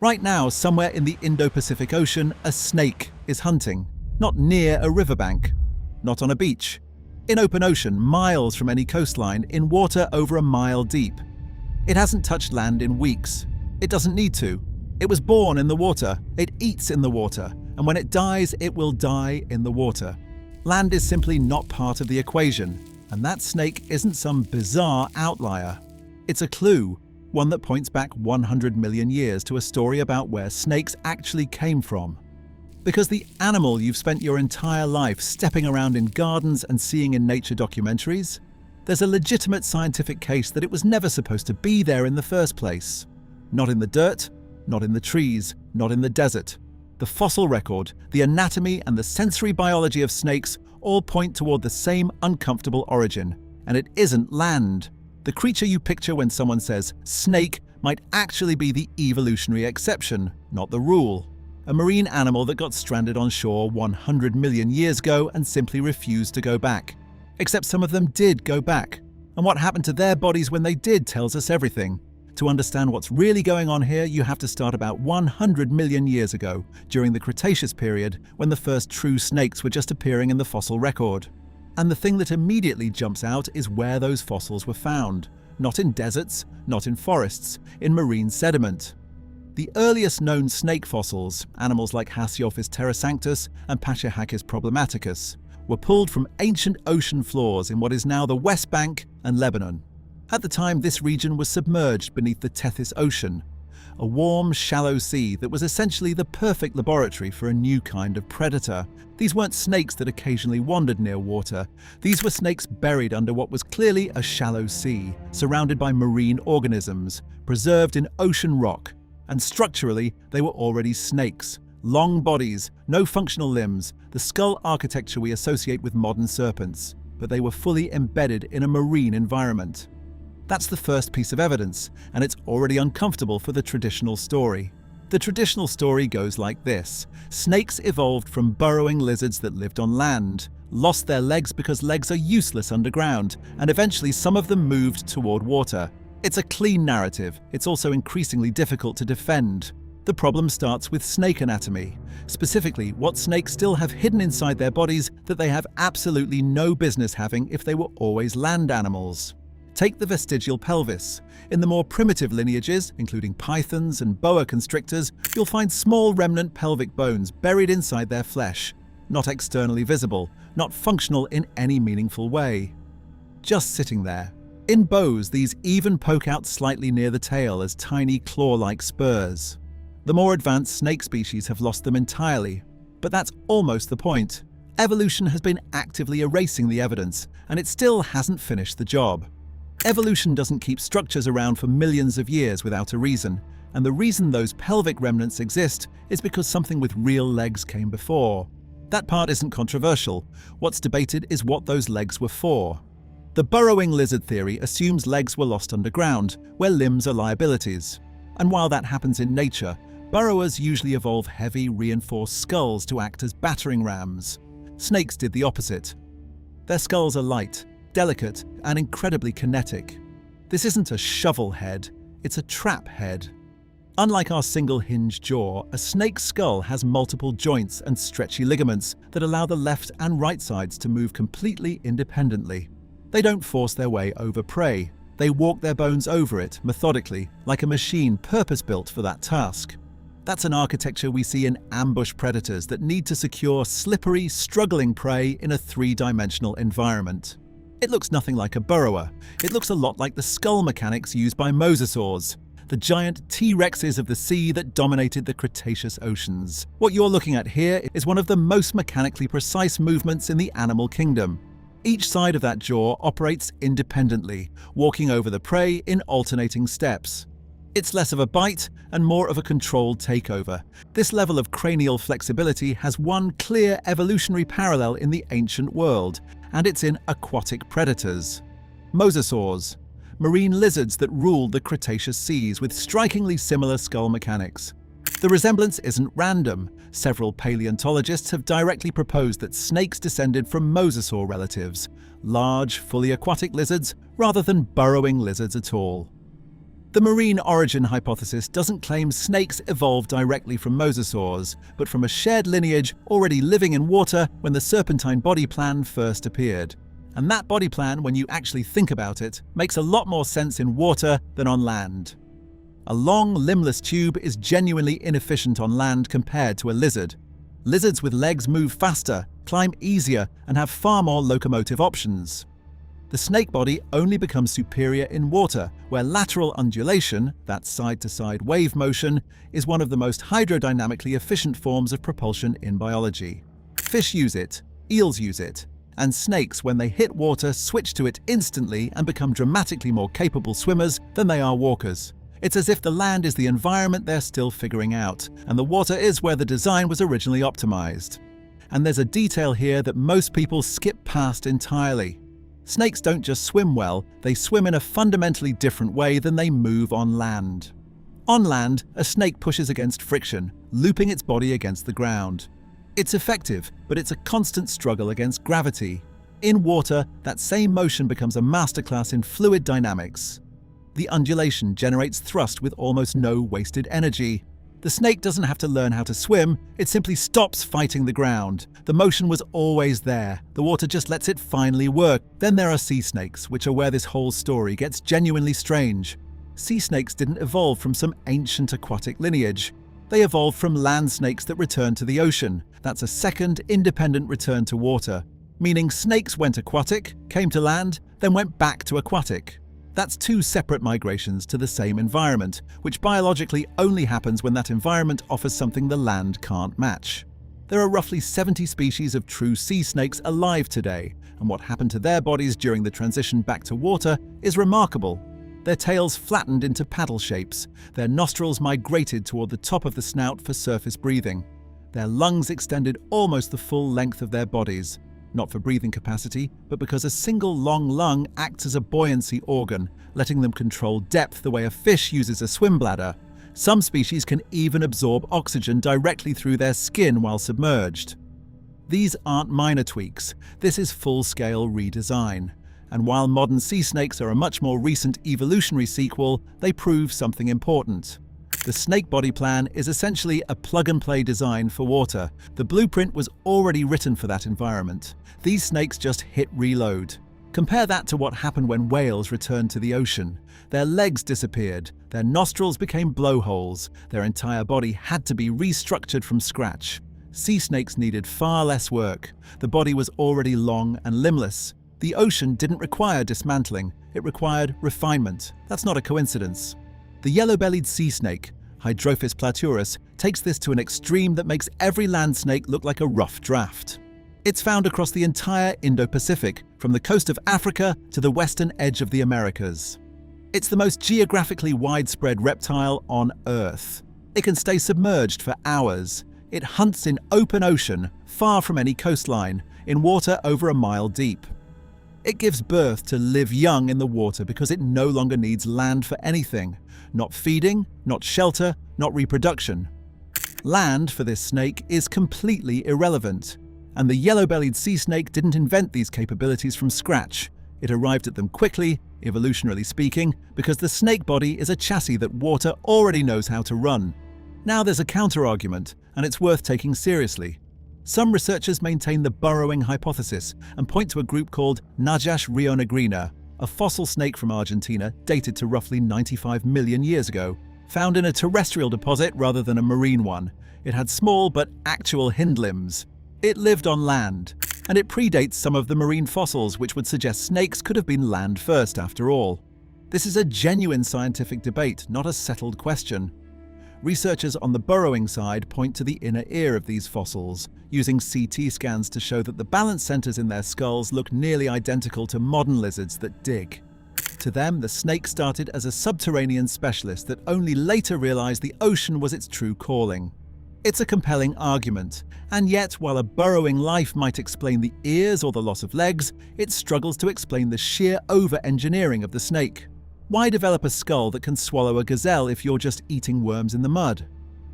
Right now, somewhere in the Indo-Pacific Ocean, a snake is hunting. Not near a riverbank, not on a beach. In open ocean, miles from any coastline, in water over a mile deep. It hasn't touched land in weeks. It doesn't need to. It was born in the water, it eats in the water, and when it dies, it will die in the water. Land is simply not part of the equation, and that snake isn't some bizarre outlier. It's a clue, one that points back 100 million years to a story about where snakes actually came from. Because the animal you've spent your entire life stepping around in gardens and seeing in nature documentaries, there's a legitimate scientific case that it was never supposed to be there in the first place. Not in the dirt, not in the trees, not in the desert. The fossil record, the anatomy and the sensory biology of snakes all point toward the same uncomfortable origin, and it isn't land. The creature you picture when someone says snake might actually be the evolutionary exception, not the rule. A marine animal that got stranded on shore 100 million years ago and simply refused to go back. Except some of them did go back, and what happened to their bodies when they did tells us everything. To understand what's really going on here, you have to start about 100 million years ago, during the Cretaceous period, when the first true snakes were just appearing in the fossil record. And the thing that immediately jumps out is where those fossils were found. Not in deserts, not in forests, in marine sediment. The earliest known snake fossils, animals like Haseophis terrasanctus and Pachyrhachis problematicus, were pulled from ancient ocean floors in what is now the West Bank and Lebanon. At the time, this region was submerged beneath the Tethys Ocean, a warm, shallow sea that was essentially the perfect laboratory for a new kind of predator. These weren't snakes that occasionally wandered near water. These were snakes buried under what was clearly a shallow sea, surrounded by marine organisms, preserved in ocean rock. And structurally, they were already snakes. Long bodies, no functional limbs, the skull architecture we associate with modern serpents, but they were fully embedded in a marine environment. That's the first piece of evidence, and it's already uncomfortable for the traditional story. The traditional story goes like this. Snakes evolved from burrowing lizards that lived on land, lost their legs because legs are useless underground, and eventually some of them moved toward water. It's a clean narrative. It's also increasingly difficult to defend. The problem starts with snake anatomy, specifically what snakes still have hidden inside their bodies that they have absolutely no business having if they were always land animals. Take the vestigial pelvis. In the more primitive lineages, including pythons and boa constrictors, you'll find small remnant pelvic bones buried inside their flesh, not externally visible, not functional in any meaningful way. Just sitting there. In boas, these even poke out slightly near the tail as tiny claw-like spurs. The more advanced snake species have lost them entirely, but that's almost the point. Evolution has been actively erasing the evidence, and it still hasn't finished the job. Evolution doesn't keep structures around for millions of years without a reason, and the reason those pelvic remnants exist is because something with real legs came before. That part isn't controversial. What's debated is what those legs were for. The burrowing lizard theory assumes legs were lost underground, where limbs are liabilities. And while that happens in nature, burrowers usually evolve heavy, reinforced skulls to act as battering rams. Snakes did the opposite. Their skulls are light, delicate, and incredibly kinetic. This isn't a shovel head, it's a trap head. Unlike our single-hinged jaw, a snake's skull has multiple joints and stretchy ligaments that allow the left and right sides to move completely independently. They don't force their way over prey. They walk their bones over it methodically, like a machine purpose-built for that task. That's an architecture we see in ambush predators that need to secure slippery, struggling prey in a three-dimensional environment. It looks nothing like a burrower. It looks a lot like the skull mechanics used by mosasaurs, the giant T-Rexes of the sea that dominated the Cretaceous oceans. What you're looking at here is one of the most mechanically precise movements in the animal kingdom. Each side of that jaw operates independently, walking over the prey in alternating steps. It's less of a bite and more of a controlled takeover. This level of cranial flexibility has one clear evolutionary parallel in the ancient world, and it's in aquatic predators. Mosasaurs, marine lizards that ruled the Cretaceous seas with strikingly similar skull mechanics. The resemblance isn't random. Several paleontologists have directly proposed that snakes descended from mosasaur relatives, large, fully aquatic lizards, rather than burrowing lizards at all. The marine origin hypothesis doesn't claim snakes evolved directly from mosasaurs, but from a shared lineage already living in water when the serpentine body plan first appeared. And that body plan, when you actually think about it, makes a lot more sense in water than on land. A long, limbless tube is genuinely inefficient on land compared to a lizard. Lizards with legs move faster, climb easier, and have far more locomotive options. The snake body only becomes superior in water, where lateral undulation, that side-to-side wave motion, is one of the most hydrodynamically efficient forms of propulsion in biology. Fish use it, eels use it, and snakes, when they hit water, switch to it instantly and become dramatically more capable swimmers than they are walkers. It's as if the land is the environment they're still figuring out, and the water is where the design was originally optimized. And there's a detail here that most people skip past entirely. Snakes don't just swim well, they swim in a fundamentally different way than they move on land. On land, a snake pushes against friction, looping its body against the ground. It's effective, but it's a constant struggle against gravity. In water, that same motion becomes a masterclass in fluid dynamics. The undulation generates thrust with almost no wasted energy. The snake doesn't have to learn how to swim, it simply stops fighting the ground. The motion was always there, the water just lets it finally work. Then there are sea snakes, which are where this whole story gets genuinely strange. Sea snakes didn't evolve from some ancient aquatic lineage. They evolved from land snakes that returned to the ocean. That's a second, independent return to water. Meaning snakes went aquatic, came to land, then went back to aquatic. That's two separate migrations to the same environment, which biologically only happens when that environment offers something the land can't match. There are roughly 70 species of true sea snakes alive today, and what happened to their bodies during the transition back to water is remarkable. Their tails flattened into paddle shapes, their nostrils migrated toward the top of the snout for surface breathing. Their lungs extended almost the full length of their bodies. Not for breathing capacity, but because a single long lung acts as a buoyancy organ, letting them control depth the way a fish uses a swim bladder. Some species can even absorb oxygen directly through their skin while submerged. These aren't minor tweaks, this is full-scale redesign. And while modern sea snakes are a much more recent evolutionary sequel, they prove something important. The snake body plan is essentially a plug-and-play design for water. The blueprint was already written for that environment. These snakes just hit reload. Compare that to what happened when whales returned to the ocean. Their legs disappeared, their nostrils became blowholes, their entire body had to be restructured from scratch. Sea snakes needed far less work. The body was already long and limbless. The ocean didn't require dismantling, it required refinement. That's not a coincidence. The yellow-bellied sea snake, Hydrophis platurus, takes this to an extreme that makes every land snake look like a rough draft. It's found across the entire Indo-Pacific, from the coast of Africa to the western edge of the Americas. It's the most geographically widespread reptile on Earth. It can stay submerged for hours. It hunts in open ocean, far from any coastline, in water over a mile deep. It gives birth to live young in the water because it no longer needs land for anything. Not feeding, not shelter, not reproduction. Land for this snake is completely irrelevant. And the yellow-bellied sea snake didn't invent these capabilities from scratch. It arrived at them quickly, evolutionarily speaking, because the snake body is a chassis that water already knows how to run. Now there's a counterargument, and it's worth taking seriously. Some researchers maintain the burrowing hypothesis and point to a group called Najash rionegrina, a fossil snake from Argentina dated to roughly 95 million years ago. Found in a terrestrial deposit rather than a marine one, it had small but actual hind limbs. It lived on land, and it predates some of the marine fossils, which would suggest snakes could have been land first after all. This is a genuine scientific debate, not a settled question. Researchers on the burrowing side point to the inner ear of these fossils, using CT scans to show that the balance centers in their skulls look nearly identical to modern lizards that dig. To them, the snake started as a subterranean specialist that only later realized the ocean was its true calling. It's a compelling argument, and yet while a burrowing life might explain the ears or the loss of legs, it struggles to explain the sheer over-engineering of the snake. Why develop a skull that can swallow a gazelle if you're just eating worms in the mud?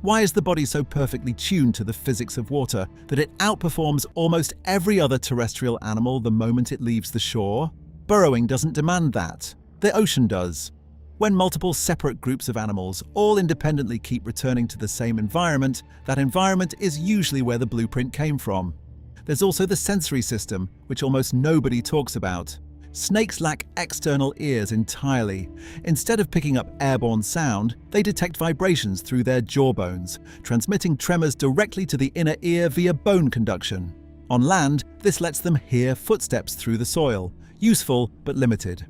Why is the body so perfectly tuned to the physics of water that it outperforms almost every other terrestrial animal the moment it leaves the shore? Burrowing doesn't demand that. The ocean does. When multiple separate groups of animals all independently keep returning to the same environment, that environment is usually where the blueprint came from. There's also the sensory system, which almost nobody talks about. Snakes lack external ears entirely. Instead of picking up airborne sound, they detect vibrations through their jawbones, transmitting tremors directly to the inner ear via bone conduction. On land, this lets them hear footsteps through the soil, useful but limited.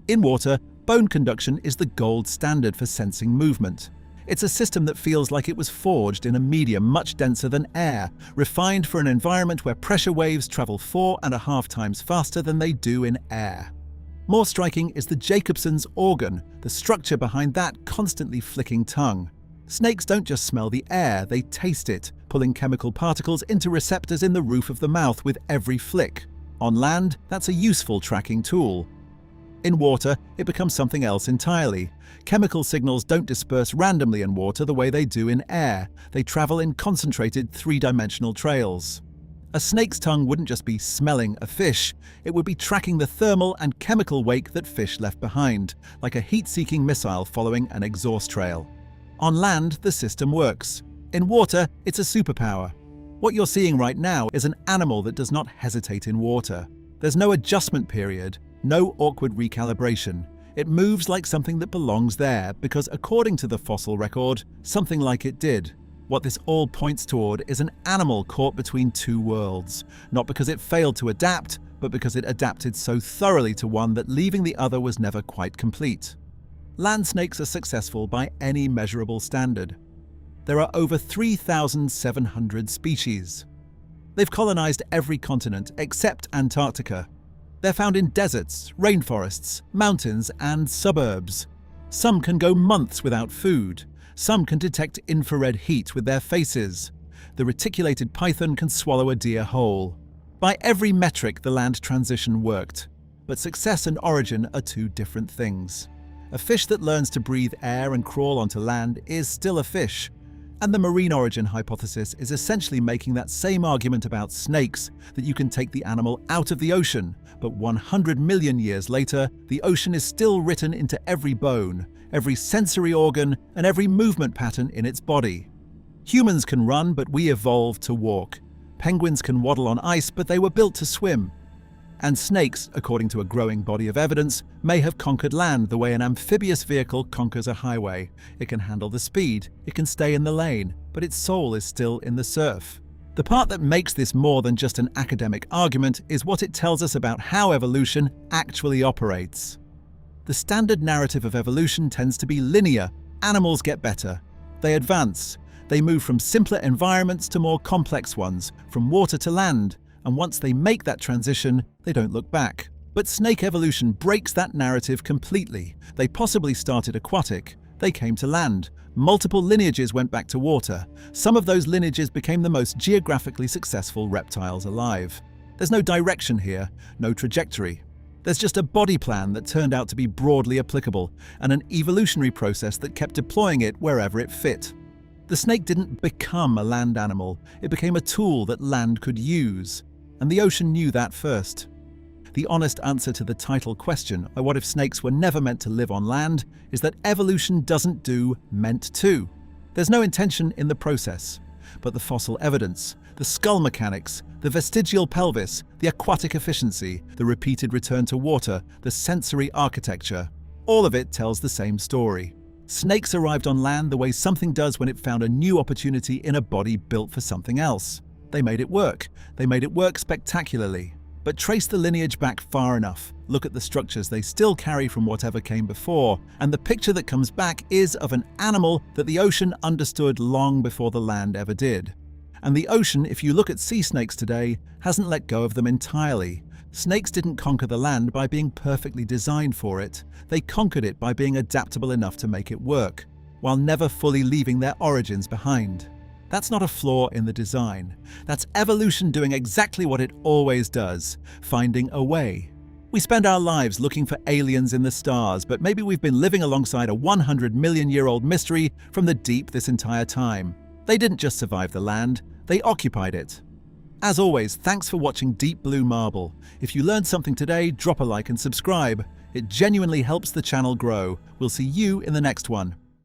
In water, bone conduction is the gold standard for sensing movement. It's a system that feels like it was forged in a medium much denser than air, refined for an environment where pressure waves travel 4.5 times faster than they do in air. More striking is the Jacobson's organ, the structure behind that constantly flicking tongue. Snakes don't just smell the air, they taste it, pulling chemical particles into receptors in the roof of the mouth with every flick. On land, that's a useful tracking tool. In water, it becomes something else entirely. Chemical signals don't disperse randomly in water the way they do in air. They travel in concentrated three-dimensional trails. A snake's tongue wouldn't just be smelling a fish, it would be tracking the thermal and chemical wake that fish left behind, like a heat-seeking missile following an exhaust trail. On land, the system works. In water, it's a superpower. What you're seeing right now is an animal that does not hesitate in water. There's no adjustment period, no awkward recalibration. It moves like something that belongs there because, according to the fossil record, something like it did. What this all points toward is an animal caught between two worlds, not because it failed to adapt, but because it adapted so thoroughly to one that leaving the other was never quite complete. Land snakes are successful by any measurable standard. There are over 3,700 species. They've colonized every continent except Antarctica. They're found in deserts, rainforests, mountains, and suburbs. Some can go months without food. Some can detect infrared heat with their faces. The reticulated python can swallow a deer whole. By every metric, the land transition worked. But success and origin are two different things. A fish that learns to breathe air and crawl onto land is still a fish. And the marine origin hypothesis is essentially making that same argument about snakes, that you can take the animal out of the ocean, but 100 million years later, the ocean is still written into every bone, every sensory organ, and every movement pattern in its body. Humans can run, but we evolved to walk. Penguins can waddle on ice, but they were built to swim. And snakes, according to a growing body of evidence, may have conquered land the way an amphibious vehicle conquers a highway. It can handle the speed, it can stay in the lane, but its soul is still in the surf. The part that makes this more than just an academic argument is what it tells us about how evolution actually operates. The standard narrative of evolution tends to be linear. Animals get better. They advance. They move from simpler environments to more complex ones, from water to land. And once they make that transition, they don't look back. But snake evolution breaks that narrative completely. They possibly started aquatic. They came to land. Multiple lineages went back to water. Some of those lineages became the most geographically successful reptiles alive. There's no direction here, no trajectory. There's just a body plan that turned out to be broadly applicable, and an evolutionary process that kept deploying it wherever it fit. The snake didn't become a land animal. It became a tool that land could use. And the ocean knew that first. The honest answer to the title question, what if snakes were never meant to live on land, is that evolution doesn't do meant to. There's no intention in the process. But the fossil evidence, the skull mechanics, the vestigial pelvis, the aquatic efficiency, the repeated return to water, the sensory architecture, all of it tells the same story. Snakes arrived on land the way something does when it found a new opportunity in a body built for something else. They made it work. They made it work spectacularly. But trace the lineage back far enough, look at the structures they still carry from whatever came before, and the picture that comes back is of an animal that the ocean understood long before the land ever did. And the ocean, if you look at sea snakes today, hasn't let go of them entirely. Snakes didn't conquer the land by being perfectly designed for it. They conquered it by being adaptable enough to make it work, while never fully leaving their origins behind. That's not a flaw in the design. That's evolution doing exactly what it always does, finding a way. We spend our lives looking for aliens in the stars, but maybe we've been living alongside a 100 million-year-old mystery from the deep this entire time. They didn't just survive the land, they occupied it. As always, thanks for watching Deep Blue Marble. If you learned something today, drop a like and subscribe. It genuinely helps the channel grow. We'll see you in the next one.